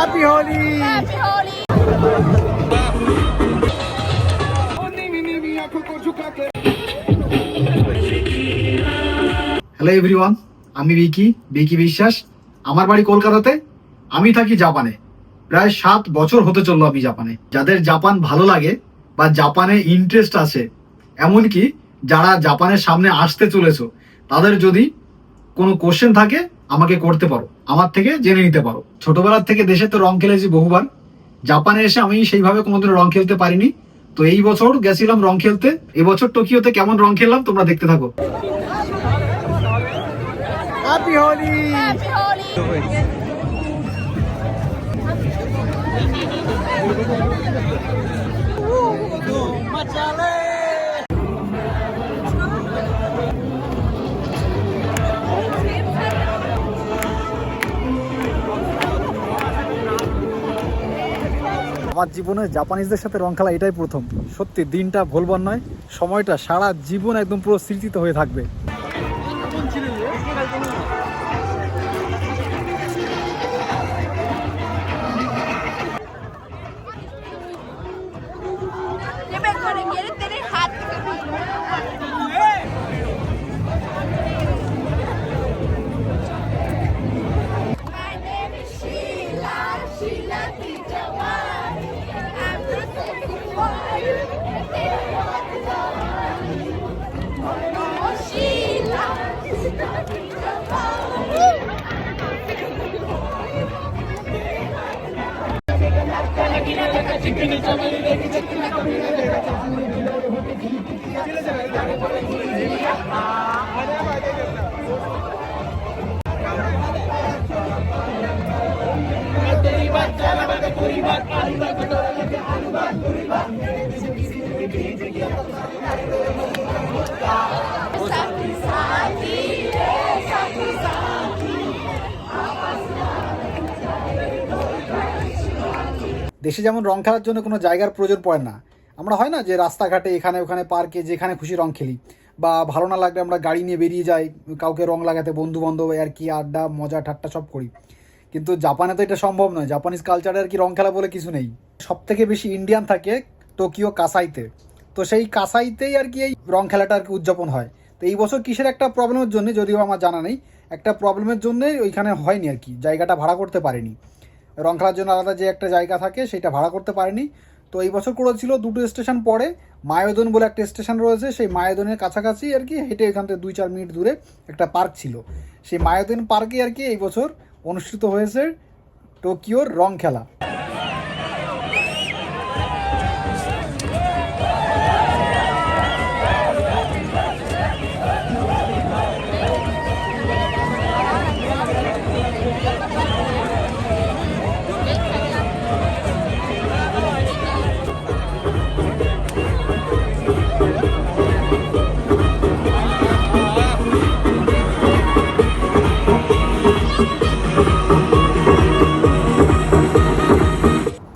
Happy Holi. Happy Holi. Hello everyone, আমি বিকি বিশ্বাস। আমার বাড়ি কলকাতাতে, আমি থাকি জাপানে। প্রায় 7 বছর হতে চললো আমি জাপানে। যাদের জাপান ভালো লাগে বা জাপানে ইন্টারেস্ট আছে, এমনকি যারা জাপানের সামনে আসতে চলেছো, তাদের যদি কোনো কোশ্চেন থাকে আমাকে করতে পারো, আমার থেকে জেনে নিতে পারো। ছোটবেলার থেকে দেশে তো রং খেলেছি বহুবার, জাপানে এসে আমি সেইভাবে কোনোদিন রং খেলতে পারিনি। তো এই বছর গেছিলাম রং খেলতে। এবছর টোকিওতে কেমন রং খেললাম তোমরা দেখতে থাকো। হ্যাপি হোলি। হ্যাপি হোলি। আমার জীবনে জাপানিজদের সাথে রং খেলা এটাই প্রথম। সত্যি দিনটা ভুলবার নয়, সময়টা সারা জীবন একদম পুরো স্মৃতিতে হয়ে থাকবে। দেশে যেমন রং খেলার জন্য কোনো জায়গার প্রয়োজন পড়ে না। আমরা হয় না যে রাস্তাঘাটে এখানে ওখানে পার্কে যেখানে খুশি রং খেলি, বা ভালো না লাগলে আমরা গাড়ি নিয়ে বেরিয়ে যাই কাউকে রং লাগাতে, বন্ধু বান্ধব আর কি আড্ডা মজা ঠাট্টা সব করি। কিন্তু জাপানে তো এটা সম্ভব নয়। জাপানিজ কালচারে আর কি রং খেলা বলে কিছু নেই। সব থেকে বেশি ইন্ডিয়ান থাকে টোকিও কাসাইতে। তো সেই কাসাইতেই আর কি এই রং খেলাটা আর কি উদযাপন হয়। তো এই বছর কিসের একটা প্রবলেমের জন্য, যদিও আমার জানা নেই, একটা প্রবলেমের জন্যই ওইখানে হয়নি আর কি, জায়গাটা ভাড়া করতে পারেনি। রং খেলার জন্য আলাদা যে একটা জায়গা থাকে সেটা ভাড়া করতে পারেনি। তো এই বছর করেছিল 2টো স্টেশন পরে মায়োদন বলে একটা স্টেশন রয়েছে, সেই মায়োদনের কাছাকাছি আর কি হেঁটে এখান থেকে 2-4 মিনিট দূরে একটা পার্ক ছিল। সেই মায়োদন পার্কে আর কি এই বছর অনুষ্ঠিত হয়েছে টোকিওর রং খেলা।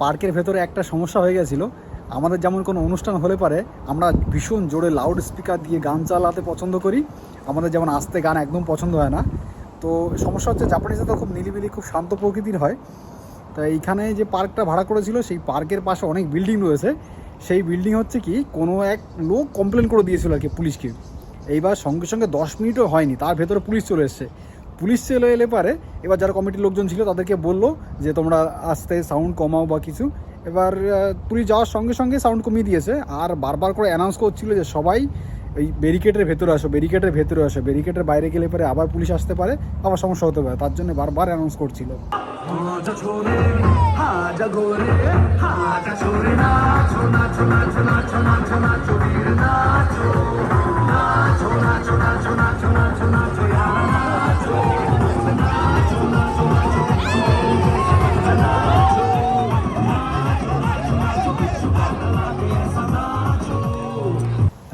পার্কের ভেতরে একটা সমস্যা হয়ে গেছিলো। আমাদের যেমন কোনো অনুষ্ঠান হলে পারে আমরা ভীষণ জোরে লাউড স্পিকার দিয়ে গান চালাতে পছন্দ করি, আমাদের যেমন আস্তে গান একদম পছন্দ হয় না। তো সমস্যা হচ্ছে জাপানিজরা তো খুব নিরিবিলি খুব শান্ত প্রকৃতির হয়। তো এইখানে যে পার্কটা ভাড়া করেছিল সেই পার্কের পাশে অনেক বিল্ডিং রয়েছে। সেই বিল্ডিং হচ্ছে কি কোনো এক লোক কমপ্লেন করে দিয়েছিল আর কি পুলিশকে। এইবার সঙ্গে সঙ্গে 10 মিনিটও হয়নি তার ভেতরে পুলিশ চলে এসছে। পুলিশ চলে এলে পারে এবার যারা কমিটির লোকজন ছিল তাদেরকে বললো যে তোমরা আস্তে সাউন্ড কমাও বা কিছু। এবার পুলিশ যাওয়ার সঙ্গে সঙ্গে সাউন্ড কমিয়ে দিয়েছে। আর বারবার করে অ্যানাউন্স করছিল যে সবাই এই ব্যারিকেডের ভেতরে আসো, ব্যারিকেডের ভেতরে আসো, ব্যারিকেডের বাইরে গেলে পরে আবার পুলিশ আসতে পারে, আবার সমস্যা হতে পারে, তার জন্য বারবার অ্যানাউন্স করছিল।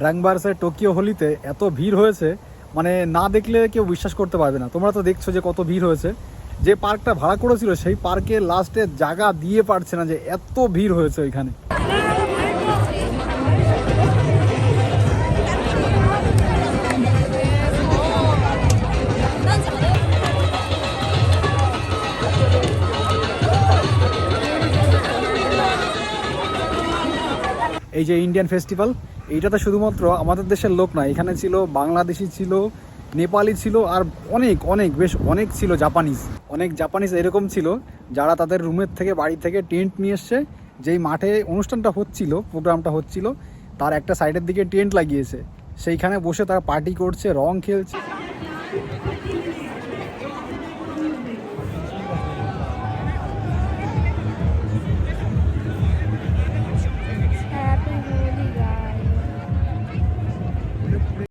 রাংবার্সের টোকিও হোলিতে এত ভিড় হয়েছে, মানে না দেখলে কেউ বিশ্বাস করতে পারবে না। তোমরা তো দেখছো যে কত ভিড় হয়েছে। যে পার্কটা ভাড়া করেছিল সেই পার্কে লাস্টে জায়গা দিয়ে পারছে না, যে এত ভিড় হয়েছে ওইখানে। এই যে ইন্ডিয়ান ফেস্টিভ্যাল, এইটাতে শুধুমাত্র আমাদের দেশের লোক না, এখানে ছিল বাংলাদেশি ছিল, নেপালি ছিল, আর বেশ অনেক ছিল জাপানিজ এরকম ছিল যারা তাদের রুমের থেকে বাড়ি থেকে টেন্ট নিয়ে এসছে, যেই মাঠে অনুষ্ঠানটা হচ্ছিল, প্রোগ্রামটা হচ্ছিল, তার একটা সাইডের দিকে টেন্ট লাগিয়েছে, সেইখানে বসে তারা পার্টি করছে, রং খেলছে।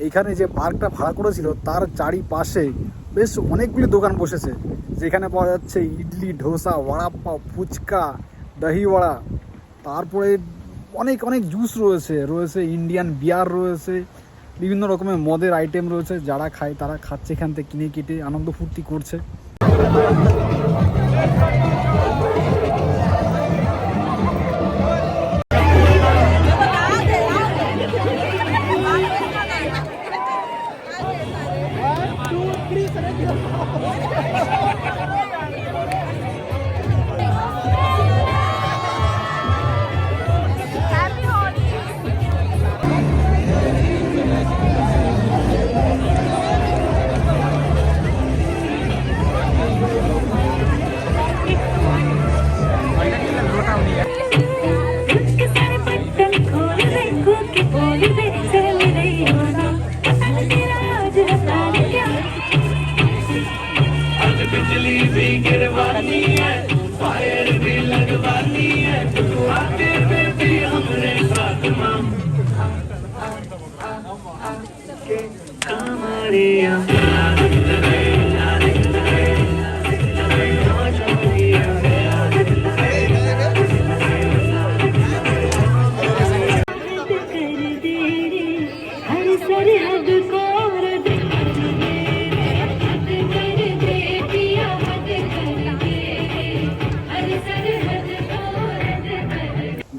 এইখানে যে পার্কটা ভাড়া করেছিল তার চারিপাশে বেশ অনেকগুলি দোকান বসেছে, যেখানে পাওয়া যাচ্ছে ইডলি, ধোসা, বড়া পাও, ফুচকা, দহি বড়া, তারপরে অনেক জুস রয়েছে ইন্ডিয়ান বিয়ার রয়েছে, বিভিন্ন রকমের মদের আইটেম রয়েছে, যারা খায় তারা খাচ্ছে এখান থেকে কিনে কেটে আনন্দ ফুর্তি করছে।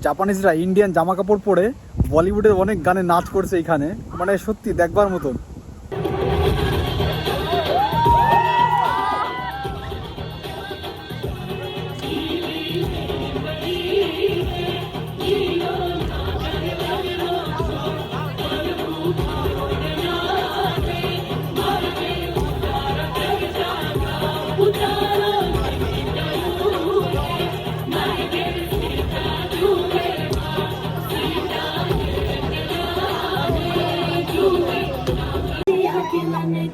জাপানিজরা ইন্ডিয়ান জামা কাপড় পরে বলিউডের অনেক গানে নাচ করছে এখানে, মানে সত্যি দেখবার মতন।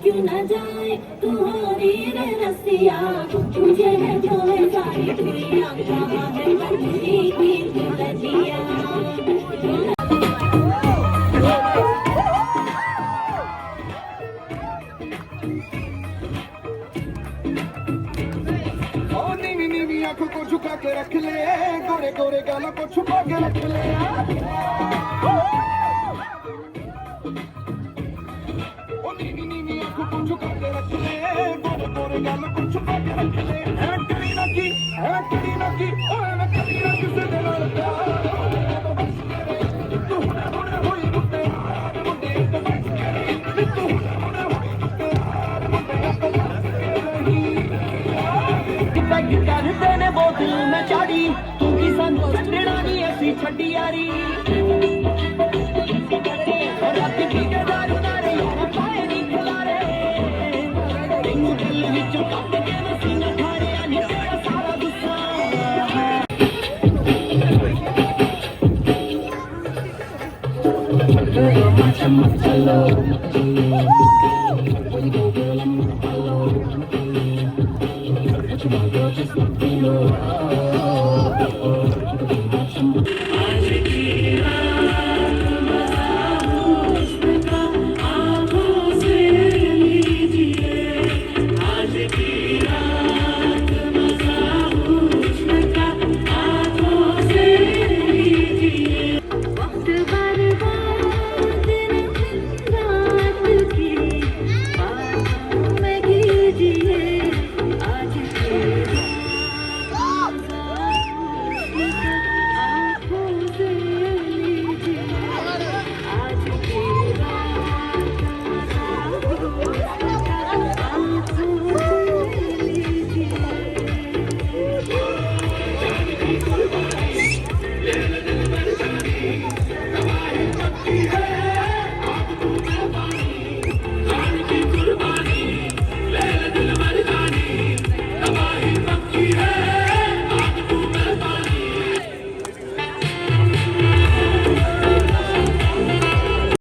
क्यों न जाए तुम्हारी रे रसिया, तुझे है जो है सारी दुनिया, कहाँ है बंदी की दुल्हनिया। नीवी नीवी आंखों को झुका के रख ले, गोरे गोरे गालों को छुपा के रख ले, छुपा के रख ले, गोरे गोरे गालों को छुपा के रख ले। है करीना की ओए मैं करीना की से दिल लगा, तू होने हुई मुझे मुझे तो बच गई, तू होने हुई मुझे मुझे गिटार तेने वो दिल में चाड़ी, तू की सन छड़ानी ऐसी छड़ी यारी, रात की के दारू नारे यार पाए नहीं खिला रे, दिल विच कट के सीना खारे आनी तेरा सारा गुस्सा। Hello, when you go girl I'm gonna follow, what you want girl just let me know,